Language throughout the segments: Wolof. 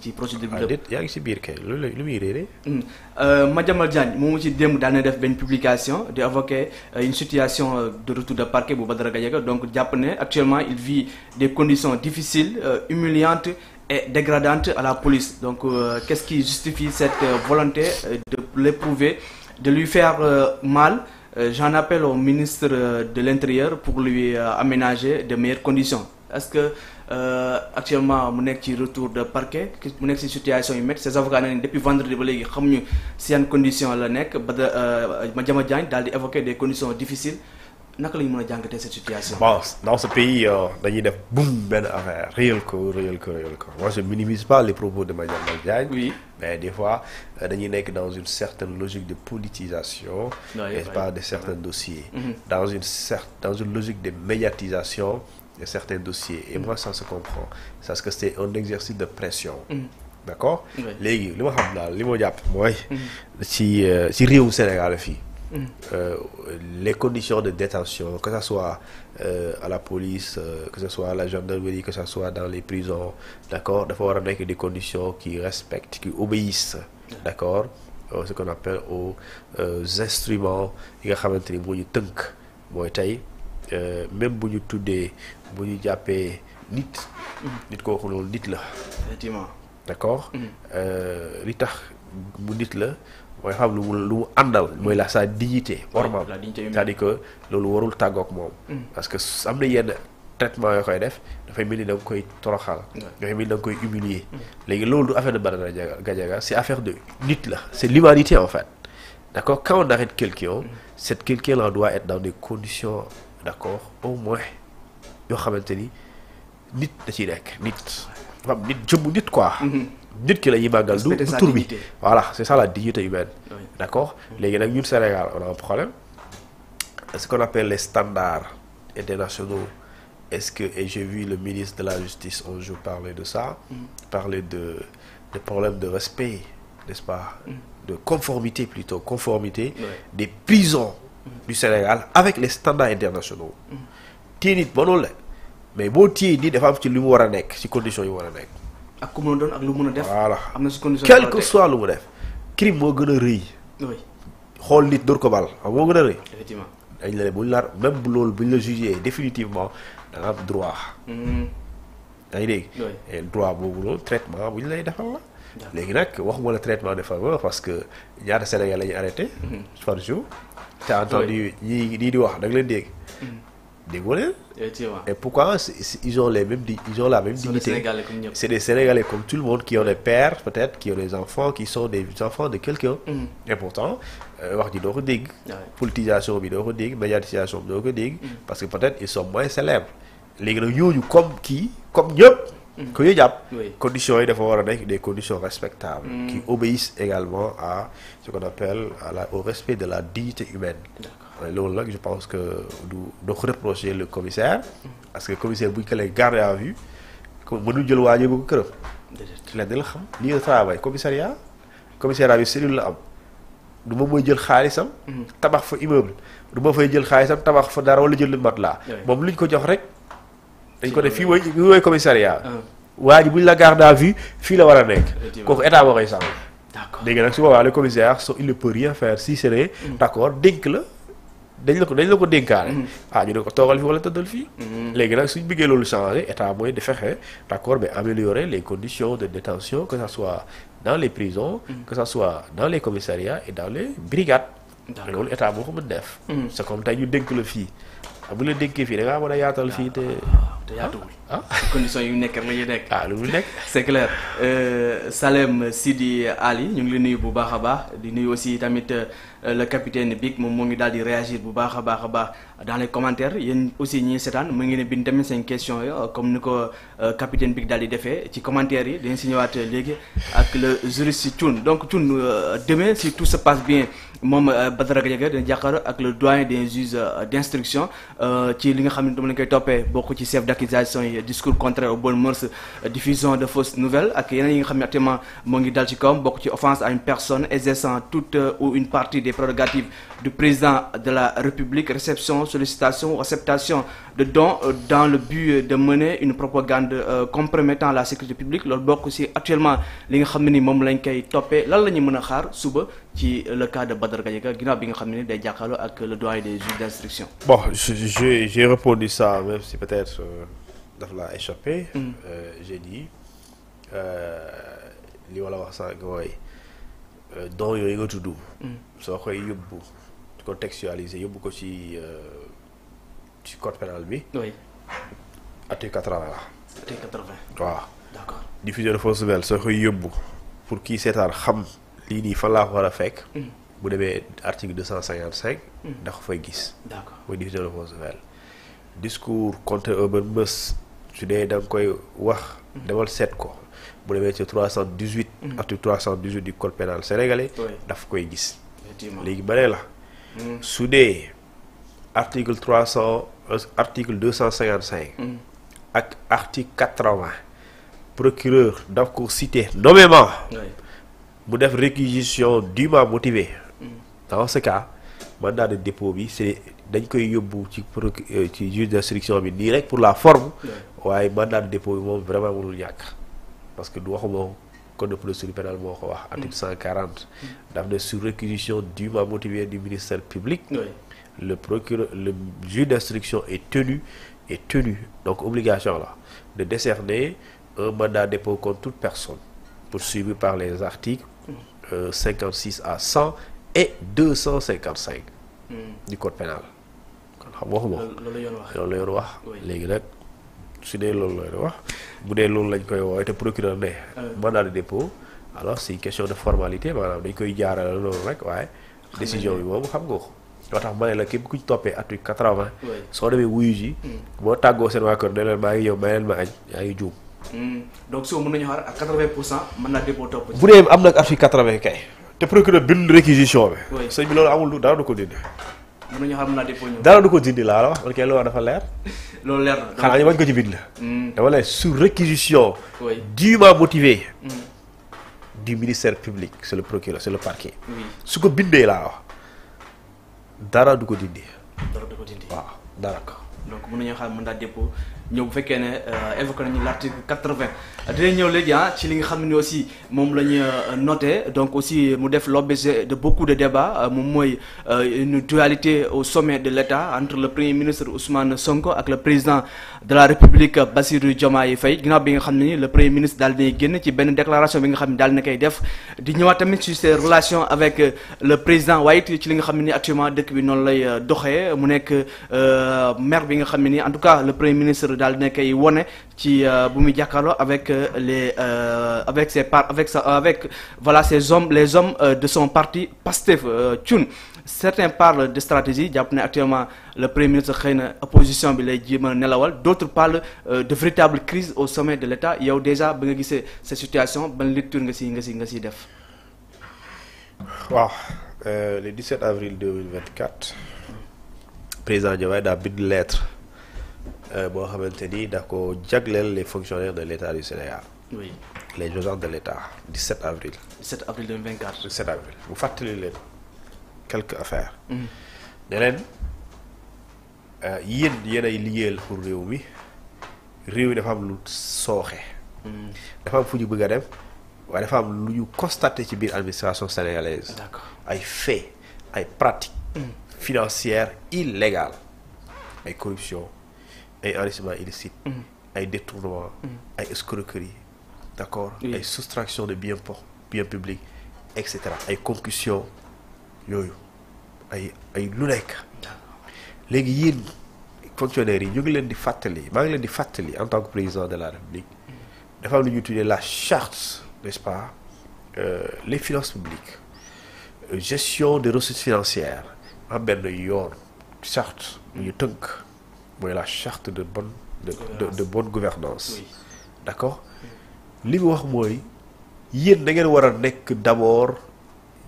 ci procédure bi lépp. yaa ngi si biir kay lu muy réeré. Madiambal Diagne moom ci démb daal na def benn publication di évoquer une situation de retour de parquet bu Badara Gadiaga donc jàpp ne actuellement il vit des conditions difficiles humiliantes et dégradantes à la police donc qu'est-ce qui justifie cette volonté de l'éprouver, de lui faire mal. J'en appelle au ministre de l'Intérieur pour lui aménager de meilleures conditions. Est-ce que actuellement mu nekk ci retour de parquet mu nekk ci situation yu métti ces avocats nañ depuis vendredi ba léegi xamuñu si yan conditions la nekk ba Madiambal Diagne daal di évoquer des conditions difficiles naka la ñu mën a jàngatee cette situation. Bon, dans ce pays dañuy def boum benn affaire réel ko. Moi je minimise pas les propos de Madiambal Diagne. Oui. Mais des fois dañuy nekk dans une certaine logique de politisation. Et pas de certains dossiers. Dans une logique de médiatisation de certains dossiers. Et moi ça se comprend. Parce que c'est un exercice de pression. D'accord. Léegi li ma xam daal li ma jàpp mooy. ci réewu Sénégal fii. Les conditions de détention, que ce soit à la police, que ce soit à la gendarmerie, que ce soit dans les prisons, d'accord, il faut avoir des conditions qui respectent, qui obéissent, d'accord, ce qu'on appelle aux instruments yi nga xamante ni moo ñu tënk mooy tey même bu ñu tuddee bu ñu jàppee nit kooku loolu nit la. Effectivement. D'accord. Li tax mu nit la. mooy xam lu mu àndal mooy la sa dignité ormal c'est-à-dire que loolu warul tàggook moom parce que am na yenn traitement yoo koy def dafay mel ni da nga koy toroxal dafay mel ni da nga koy humilier léegi loolu du affaire de Badara Gadiaga c'est affaire de nit la c'est l'humanité en fait d'accord quand on arrête quelqu'un cette quelqu'un là doit être dans des conditions d'accord au moins yoo xamante ni nit da ciy nekk nit jëmmu nit quoi nit ki la ñuy màggal du tur bi voilà c'est ça la dignité humaine d'accord léegi nag ñun Sénégal on a un problème ce qu'on appelle les standards internationaux est-ce que et j'ai vu le ministre de la Justice un jour parler de ça parler de problèmes de respect n'est-ce pas de conformité des prisons du Sénégal avec les standards internationaux téye nit mënul la mais boo téye nit dafa am ci li mu war a nekk ci conditions yi war a nekk ak ku mën a doon ak lu mën a def. voilà am na si condition quel que soit lu mu def. crime moo gën a rëy. oui xool nit door ko bal xam moo gën a rëy. effectivement dañ la ne bu ñu la même bu loolu bu ñu la jugé définitivement da nga am droit. yaa ngi dégg. et droit boobu loolu traitement bu ñu lay defal la. léegi nag waxuma la traitement de faveur parce que ñaata Sénégal la ñuy arrêté. par jour. t'as entendu ñii di wax da nga leen dégg. déggoo leen. Et pourquoi ils ont la même dignité. C'est des Sénégalais comme tout le monde qui ont des pères peut-être qui ont des enfants qui sont des enfants de quelqu'un. Et pourtant wax ji doo ko dégg. politisation bi doo ko dégg médiatisation bi doo ko dégg. parce que peut-être ils sont moins célèbres. léegi nag ñooñu comme ñëpp. ku ñu jàpp. conditions yi dafa war a nekk des conditions respectables. qui obéissent également à ce qu'on appelle au respect de la dignité humaine. loolu nag je pense que du reprocher le commissaire parce que commissaire bu ñu ko lay garder à vue mënu jël waajee bu ko këram leen di la xam lii la travail commissariat bi cellule la am du ma mooy jël xaalisam tabax fa immeuble du ma fay jël xaalisam tabax fa dara wala jël matelas moom lu ñu ko jox rek dañ ko def fii mooy commissariat waa ji bu ñu la garde à vue fii la war a nekk kooku état boo koy sàmm léegi nag su boobaa le commissaire il ne peut rien faire si ce n'est d'accord dénk la dañ la ko dénkaane ñu ne ko toogal fii wala tëddal fii léegi nag suñ bëggee loolu changer état mooy di fexe d'accord mais améliorer les conditions de détention que ça soit dans les prisons que ça soit dans les commissariats et dans les brigades loolu état moo ko mën def c'est comme tey ñu dénk la fii bu la dénkee fii da ngaa mën a yaatal fii te yaatuwul conditions yu nekk rek la ñuy nekk lu mu nekk c'est clair Salem Sidi Ali ñu ngi leen nuyu bu baax a baax di nuyu aussi tamit le capitaine Big moom moo ngi daal di réagir bu baax a baax dans les commentaires yéen aussi ñi seetaan mu ngi ne bind tamit seen question yi comme ni ko capitaine Big daal di defee ci commentaires yi dañ si ñëwaat léegi ak le juriste Thioune donc Thioune demain si tout se passe bien moom Badara Gadiaga dina jàkkaarloo ak le doyen des juges d'instruction ci li nga xam ne dama lañ koy toppee bokk ci chef d'accusation yi discours contraire aux bonnes mœurs diffusion de fausses nouvelles ak yeneen yi nga xam ne actuellement moo ngi dal ci kawam bokk ci offense à une personne exerçant toute ou une partie des prérogatives du président de la République, réception, sollicitation, acceptation de dons dans le but de mener une propagande compromettant la sécurité publique. Loolu bokk ci actuellement li nga xam ne ni moom lañ koy toppee. Lan la ñu mën a xaar suba ci le cas de Badara Gadiaga ginnaaw bi nga xam ne ni day jàkkaarloo ak le doyen des juges d'instruction. Bon, j'ai répondu ça, même si peut-être daf la échappé. J'ai dit li wala wax sànq mooy don yooyu nga tudd. soo koy yóbbu contextualiser yóbbu ko ci code pénal bi. oui. article 80 la. article 80. waaw. d'accord. diffusion de fausses nouvelles soo koy yóbbu pour kii seetaan xam lii nii fan laa ko war a fekk. bu demee article 255. da ko fay gis. d'accord mooy diffusion de fausses nouvelles. discours contre urban buzz su dee da nga koy wax. demal seet ko bu demee ci 318. article 318 du code pénal sénégalais. daf koy gis. léegi ba ne la. su dee article 255. ak article 80. procureur daf ko cité nommément. mu def réquisition dûment motivée. dans ce cas mandat de dépôt bi c'est dañ koy yóbbu ci juge d'instruction bi nii rek pour la forme. waaye mandat de dépôt bi moom vraiment mënul ñàkk. parce que du waxuma code de procédure pénale moo ko wax. article 140. daf ne sur réquisition dûment motivée du ministère public. le juge d'instruction est tenu donc obligation là de décerner un mandat de dépôt contre toute personne poursuivie par les articles 56 à 100 et 255 du code pénal. kon xam waxuma loolu la yoon wax léegi nag su dee loolu la yoon wax bu dee loolu lañ koy woowee te procureur ne mandat de dépôt alors c'est une question de formalité maanaam dañ koy jaarale loolu rek waaye décision bi moom xam nga ko loo tax ma ne la képp ku ci toppee article 80 soo demee wuyu ji boo tàggoo seen waa kër ne leen maa ngi ñëw may leen ma añ yaa ngi juum. donc soo mën nañu xaar ak 80% mën naa dépôt topp. bu dee am nag article 80 kay te procureur bind réquisition bi. sëñ bi loolu amul dara du ko dindi. mën nañu xaar mën naa dépôt ñëw. dara du ko dindi laa la wax man kay loolu dafa leer. loolu leer na xanaa ñu bañ ko ci bind la. dama lay sur réquisition. dûment motivée. du ministère public c'est le procureur c'est le parquet. su ko bindee laa wax dara du ko dindi. dara du ko dindi waaw dara. donc mën nañoo xam mandat de dépôt ñëw bu fekkee ne évoqué nañu l'article 80 dinañ ñëw léegi ci li nga xam ne aussi moom la ñu noté donc aussi mu def l'objet de beaucoup de débats moom mooy une dualité au sommet de l'État entre le premier ministre Ousmane Sonko ak le président de la République Bassirou Diomaye Faye ginnaaw bi nga xam ne ni le premier ministre daal di génn ci benn déclaration bi nga xam ne daal na koy def di ñëwaat tamit sur ses relations avec le président waaye it ci li nga xam ne ni actuellement dëkk bi noonu lay doxee mu nekk maire bi nga xam ne ni en tout cas le premier ministre daal dina koy wone ci bu muy jàkkaarloo avec avec voilà ces hommes les hommes de son parti Pastef Thioune certains parlent de stratégie jàpp ne actuellement le premier ministre xëy na opposition bi lay jéem a nelawal d'autres parlent de véritable crise au sommet de l'État yow déjà ba nga gisee cette situation ban lecture nga si def. waaw le 17 avril 2024 président Diomaye daa bind lettre boo xamante ni da ko jagleel les fonctionnaires de l'État du Sénégal. oui les agents de l'État 17 avril. 17 avril 2024. 17 avril bu fàttali leen quelques affaires. ne leen yéen ay liggéeyal pour réew mi dafa am lu sooxe. dafa am fu ñu bëgg a dem waaye dafa am lu ñu constaté ci biir administration sénégalaise. d'accord ay faits ay pratiques. financières illégales ay corruption ay enrichissement illicite ay détournement ay escroquerie d'accord ay soustraction de biens publics et cetera ay concussion yooyu ay lu nekk léegi yéen fonctionnaires yi ñu ngi leen di fàttali maa ngi leen di fàttali en tant que président de la République dafa am lu ñuy tuddee la charte n'est-ce pas les finances publiques gestion des ressources financières am benn yoon charte bu ñu tënk mooy la charte de bonne gouvernance d'accord li mu wax mooy yéen da ngeen war a nekk d'abord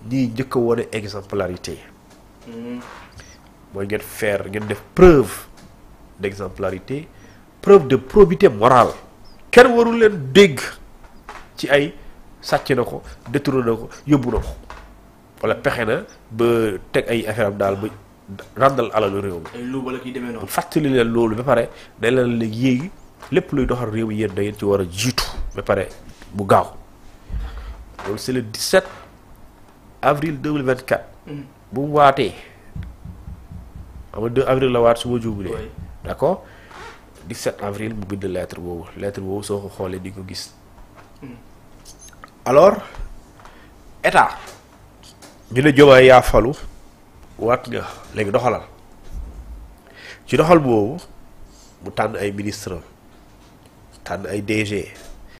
ñiy njëkk a wone exemplarité mooy ngeen def preuve d'exemplarité preuve de probité morale kenn warul leen dégg ci ay sàcc na ko détourné na ko yóbbu na ko wala pexe na ba teg ay affaire am daal ba ràndal alalu réew mi. ay luuba la kiy demee noonu. fàttali leen loolu ba pare day leen léegi yéegi lépp luy doxal réew yéen da ngeen ci war a jiitu ba pare bu gaaw loolu c'est le 17 avril 2024. bu mu waatee xam nga 2 avril la waat su ma juubulee. d'accord 17 avril mu bind lettre boobu soo ko xoolee di ko gis. alors état ñu ne Diomaye yaa falu waat nga léegi doxalal ci doxal boobu mu tànn ay ministre tànn ay DG